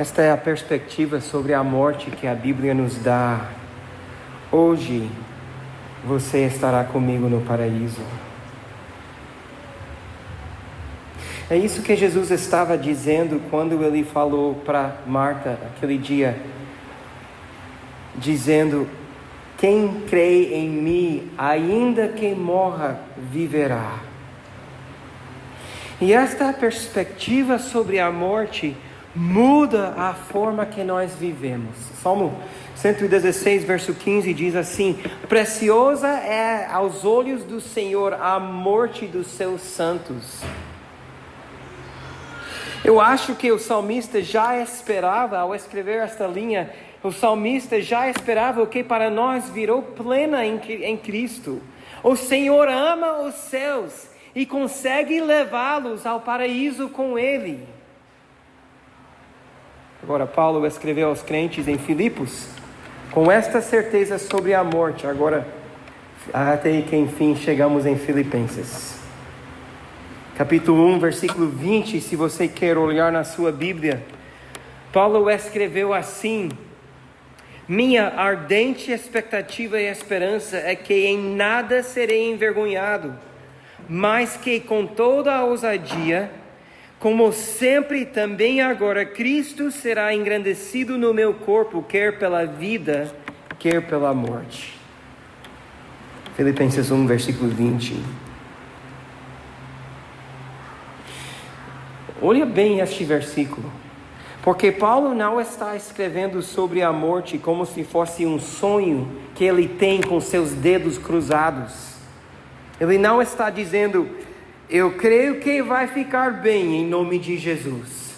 Esta é a perspectiva sobre a morte que a Bíblia nos dá. Hoje, você estará comigo no paraíso. É isso que Jesus estava dizendo quando ele falou para Marta aquele dia, dizendo: quem crê em mim, ainda que morra, viverá. E esta perspectiva sobre a morte muda a forma que nós vivemos. Salmo 116, verso 15 diz assim: preciosa é aos olhos do Senhor a morte dos seus santos. Eu acho que o salmista já esperava, ao escrever esta linha, o salmista já esperava o que para nós virou plena em Cristo. O Senhor ama os céus e consegue levá-los ao paraíso com Ele. Agora, Paulo escreveu aos crentes em Filipos com esta certeza sobre a morte. Agora, até que enfim chegamos em Filipenses. Capítulo 1, versículo 20, se você quer olhar na sua Bíblia. Paulo escreveu assim: minha ardente expectativa e esperança é que em nada serei envergonhado, mas que com toda a ousadia, como sempre também agora, Cristo será engrandecido no meu corpo, quer pela vida, quer pela morte. Filipenses 1, versículo 20. Olha bem este versículo, porque Paulo não está escrevendo sobre a morte como se fosse um sonho que ele tem com seus dedos cruzados. Ele não está dizendo: eu creio que vai ficar bem em nome de Jesus.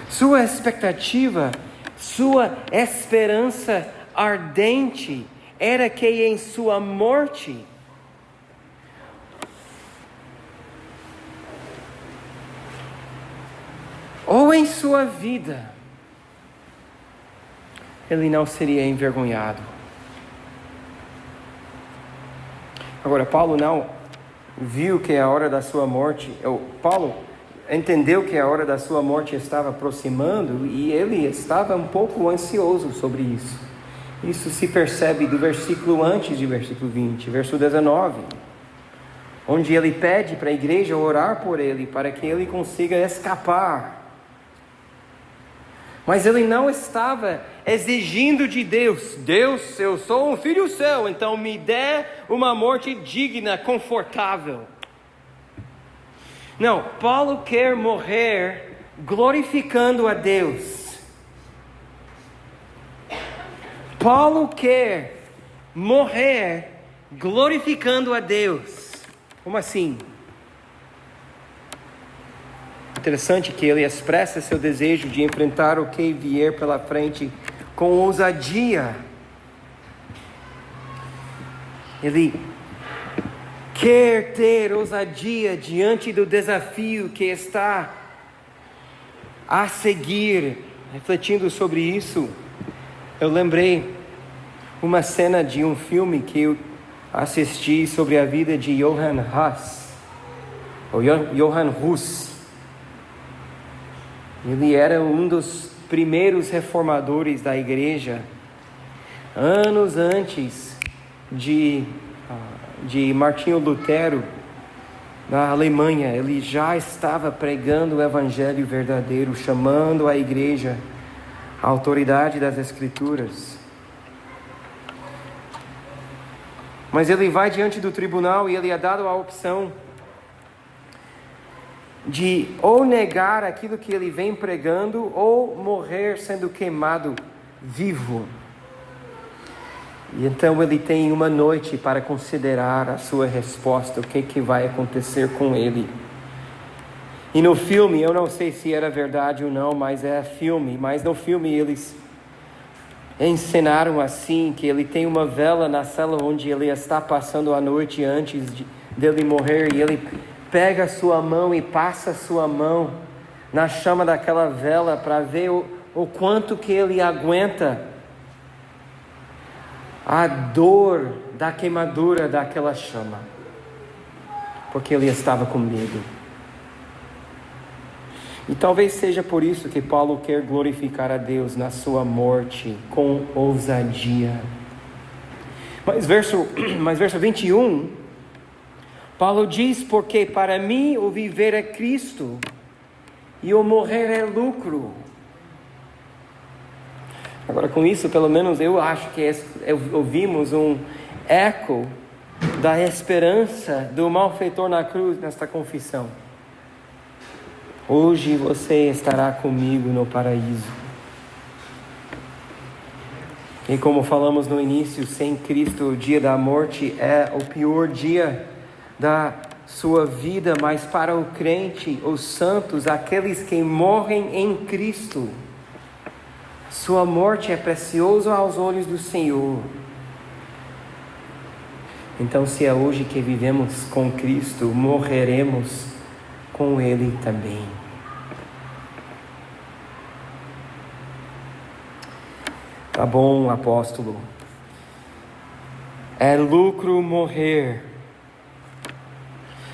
Sua expectativa, sua esperança ardente era que em sua morte ou em sua vida, ele não seria envergonhado. Agora, Paulo não viu que a hora da sua morte, Paulo entendeu que a hora da sua morte estava aproximando e ele estava um pouco ansioso sobre isso. Isso se percebe do versículo antes de versículo 20, verso 19, onde ele pede para a igreja orar por ele, para que ele consiga escapar. Mas ele não estava exigindo de Deus: Deus, eu sou um filho seu, então me dê uma morte digna, confortável. Não, Paulo quer morrer glorificando a Deus. Paulo quer morrer glorificando a Deus. Como assim? Interessante que ele expressa seu desejo de enfrentar o que vier pela frente com ousadia. Ele quer ter ousadia diante do desafio que está a seguir. Refletindo sobre isso, eu lembrei uma cena de um filme que eu assisti sobre a vida de Johann Hus. Ele era um dos primeiros reformadores da igreja, anos antes de Martinho Lutero, na Alemanha. Ele já estava pregando o evangelho verdadeiro, chamando a igreja à autoridade das Escrituras. Mas ele vai diante do tribunal e ele é dado a opção de ou negar aquilo que ele vem pregando ou morrer sendo queimado vivo. E então ele tem uma noite para considerar a sua resposta, o que vai acontecer com ele. E no filme, eu não sei se era verdade ou não, mas no filme eles encenaram assim, que ele tem uma vela na cela onde ele está passando a noite antes dele morrer, e ele pega a sua mão e passa a sua mão na chama daquela vela para ver o quanto que ele aguenta a dor da queimadura daquela chama, porque ele estava com medo. E talvez seja por isso que Paulo quer glorificar a Deus na sua morte com ousadia. Mas verso 21, Paulo diz: porque para mim o viver é Cristo e o morrer é lucro. Agora, com isso, pelo menos eu acho que ouvimos um eco da esperança do malfeitor na cruz nesta confissão. Hoje você estará comigo no paraíso. E como falamos no início, sem Cristo o dia da morte é o pior dia da sua vida, mas para o crente, os santos, aqueles que morrem em Cristo, sua morte é preciosa aos olhos do Senhor. Então, se é hoje que vivemos com Cristo, morreremos com Ele também. Tá bom, apóstolo. É lucro morrer.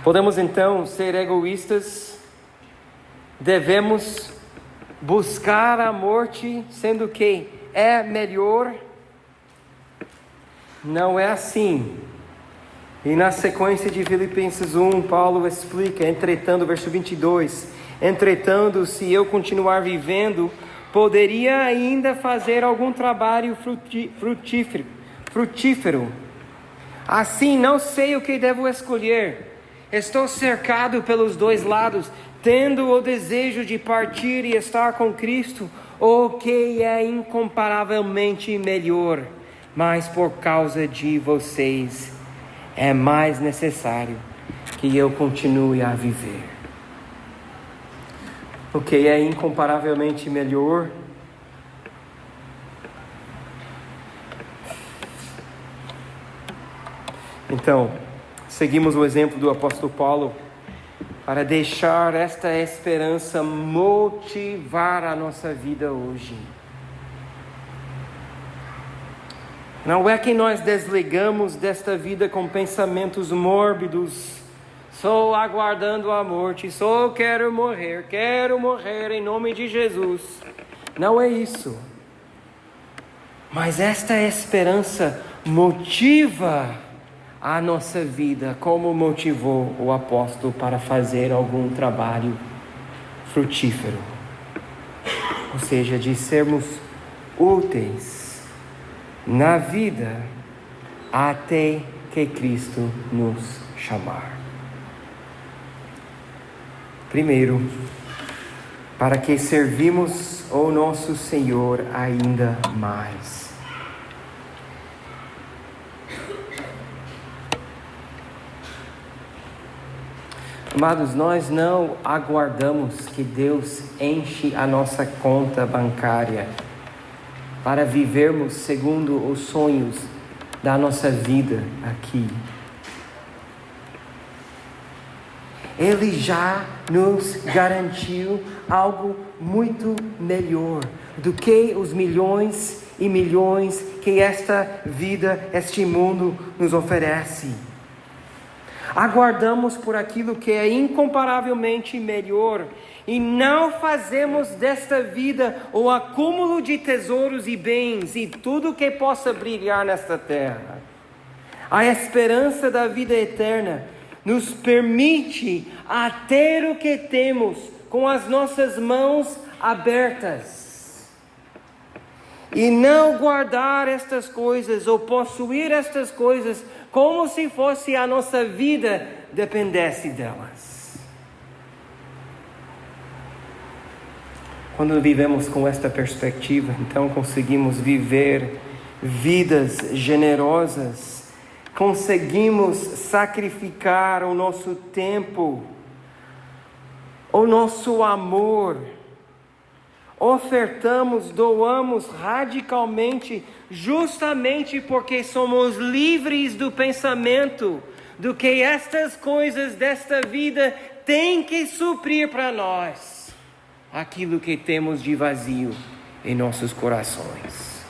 Podemos então ser egoístas? Devemos buscar a morte, sendo que é melhor? Não é assim. E na sequência de Filipenses 1, Paulo explica, entretanto, verso 22, entretanto, se eu continuar vivendo, poderia ainda fazer algum trabalho frutífero. Assim, não sei o que devo escolher. Estou cercado pelos dois lados, tendo o desejo de partir e estar com Cristo, o que é incomparavelmente melhor, mas por causa de vocês é mais necessário que eu continue a viver. O que é incomparavelmente melhor? Então, seguimos o exemplo do apóstolo Paulo para deixar esta esperança motivar a nossa vida hoje. Não é que nós desligamos desta vida com pensamentos mórbidos, só aguardando a morte, só quero morrer em nome de Jesus. Não é isso. Mas esta esperança motiva a nossa vida, como motivou o apóstolo para fazer algum trabalho frutífero. Ou seja, de sermos úteis na vida até que Cristo nos chamar. Primeiro, para que servimos o nosso Senhor ainda mais. Amados, nós não aguardamos que Deus enche a nossa conta bancária para vivermos segundo os sonhos da nossa vida aqui. Ele já nos garantiu algo muito melhor do que os milhões e milhões que esta vida, este mundo nos oferece. Aguardamos por aquilo que é incomparavelmente melhor e não fazemos desta vida o acúmulo de tesouros e bens e tudo que possa brilhar nesta terra. A esperança da vida eterna nos permite a ter o que temos com as nossas mãos abertas e não guardar estas coisas ou possuir estas coisas como se fosse a nossa vida dependesse delas. Quando vivemos com esta perspectiva, então conseguimos viver vidas generosas, conseguimos sacrificar o nosso tempo, o nosso amor, ofertamos, doamos radicalmente, justamente porque somos livres do pensamento do que estas coisas desta vida têm que suprir para nós aquilo que temos de vazio em nossos corações.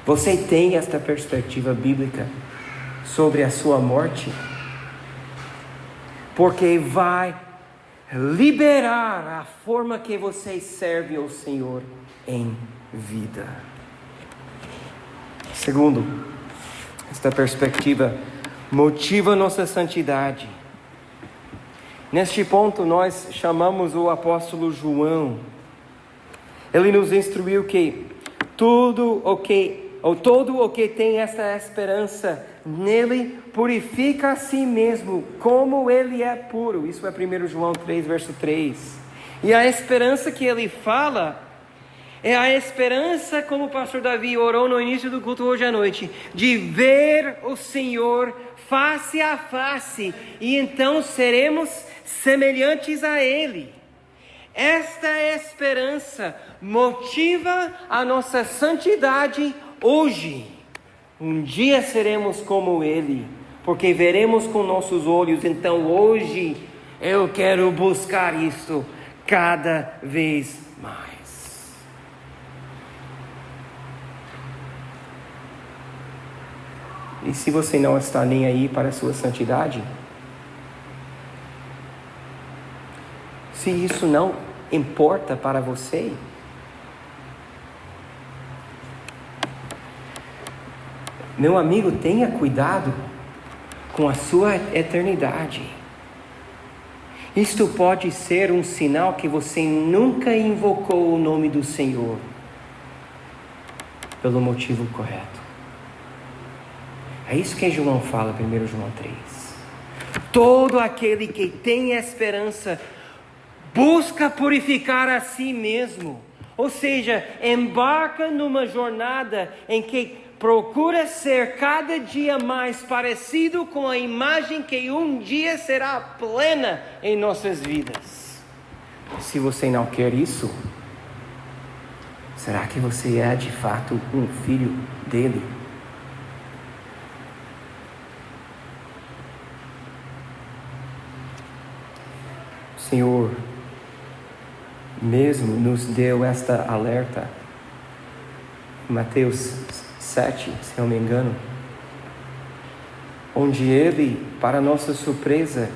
Você tem esta perspectiva bíblica sobre a sua morte? Porque vai liberar a forma que você serve ao Senhor em vida. Segundo, esta perspectiva motiva nossa santidade. Neste ponto, nós chamamos o apóstolo João. Ele nos instruiu que todo o que tem esta esperança nele purifica a si mesmo, como ele é puro. Isso é 1 João 3, verso 3. E a esperança que ele fala é a esperança, como o pastor Davi orou no início do culto hoje à noite, de ver o Senhor face a face, e então seremos semelhantes a Ele. Esta esperança motiva a nossa santidade hoje. Um dia seremos como Ele, porque veremos com nossos olhos. Então hoje eu quero buscar isto cada vez mais. E se você não está nem aí para a sua santidade, se isso não importa para você, meu amigo, tenha cuidado com a sua eternidade. Isto pode ser um sinal que você nunca invocou o nome do Senhor pelo motivo correto. É isso que João fala, 1 João 3. Todo aquele que tem esperança busca purificar a si mesmo. Ou seja, embarca numa jornada em que procura ser cada dia mais parecido com a imagem que um dia será plena em nossas vidas. Se você não quer isso, será que você é de fato um filho dele? O Senhor mesmo nos deu esta alerta. Mateus 7, se não me engano, onde ele, para nossa surpresa,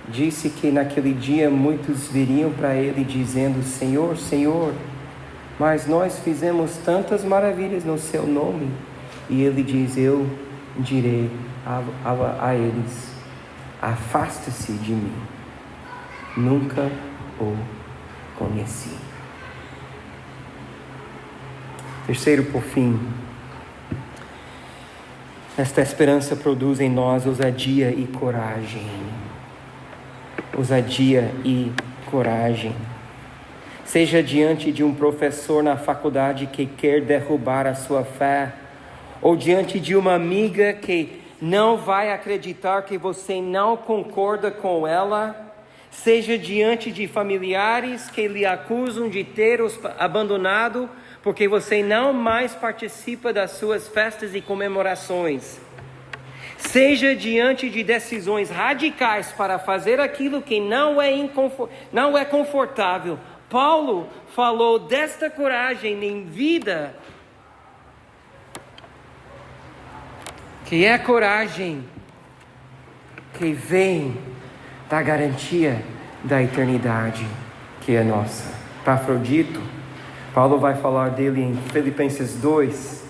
disse que naquele dia muitos viriam para ele dizendo: Senhor, Senhor, mas nós fizemos tantas maravilhas no seu nome. E ele diz: eu direi a eles: afaste-se de mim, nunca o conheci. Terceiro, por fim, esta esperança produz em nós ousadia e coragem. Ousadia e coragem. Seja diante de um professor na faculdade que quer derrubar a sua fé, ou diante de uma amiga que não vai acreditar que você não concorda com ela, seja diante de familiares que lhe acusam de ter os abandonado porque você não mais participa das suas festas e comemorações. Seja diante de decisões radicais para fazer aquilo que não é confortável. Paulo falou desta coragem em vida, que é coragem que vem da garantia da eternidade que é nossa. Epafrodito, Paulo vai falar dele em Filipenses 2.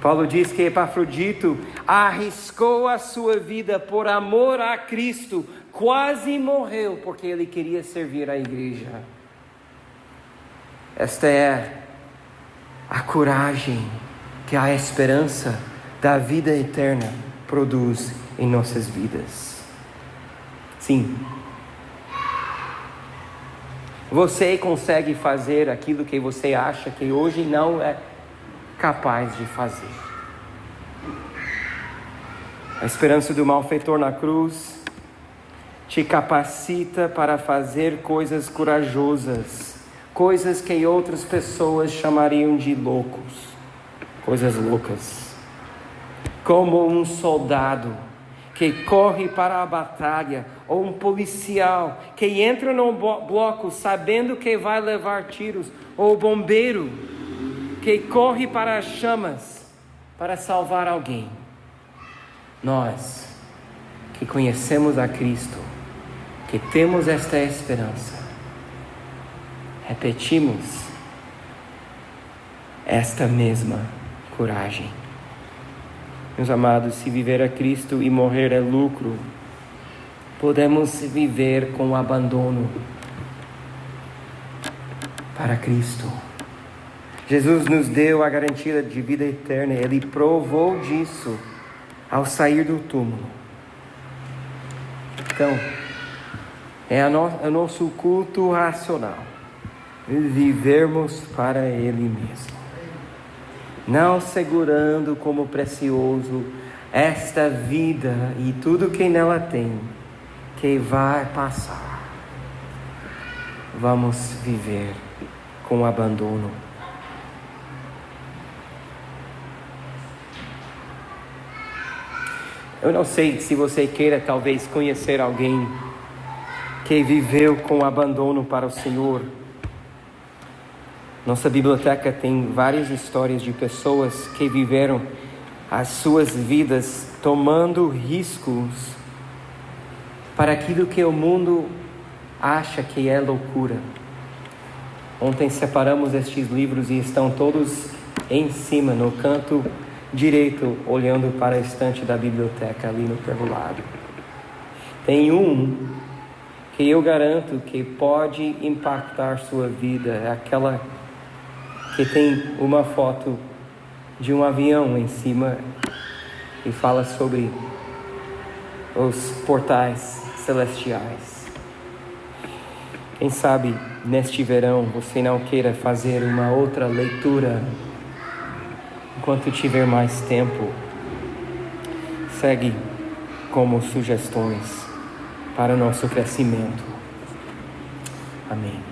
Paulo diz que Epafrodito arriscou a sua vida por amor a Cristo, quase morreu porque ele queria servir a igreja. Esta é a coragem que a esperança da vida eterna produz em nossas vidas. Sim, você consegue fazer aquilo que você acha que hoje não é capaz de fazer. A esperança do malfeitor na cruz te capacita para fazer coisas corajosas, coisas que outras pessoas chamariam de loucos, coisas loucas. Como um soldado que corre para a batalha, ou um policial que entra num bloco sabendo que vai levar tiros, ou bombeiro que corre para as chamas para salvar alguém. Nós que conhecemos a Cristo que temos esta esperança, repetimos esta mesma coragem. Meus amados, se viver a Cristo e morrer é lucro, podemos viver com abandono para Cristo. Jesus nos deu a garantia de vida eterna. Ele provou disso ao sair do túmulo. Então, é o nosso culto racional vivermos para Ele mesmo, não segurando como precioso esta vida e tudo que nela tem, que vai passar. Vamos viver com abandono. Eu não sei se você queira talvez conhecer alguém que viveu com abandono para o Senhor. Nossa biblioteca tem várias histórias de pessoas que viveram as suas vidas tomando riscos para aquilo que o mundo acha que é loucura. Ontem separamos estes livros e estão todos em cima, no canto direito, olhando para a estante da biblioteca ali no outro lado. Tem um que eu garanto que pode impactar sua vida, é aquela que tem uma foto de um avião em cima e fala sobre os portais celestiais. Quem sabe neste verão você não queira fazer uma outra leitura enquanto tiver mais tempo. Segue como sugestões para o nosso crescimento. Amém.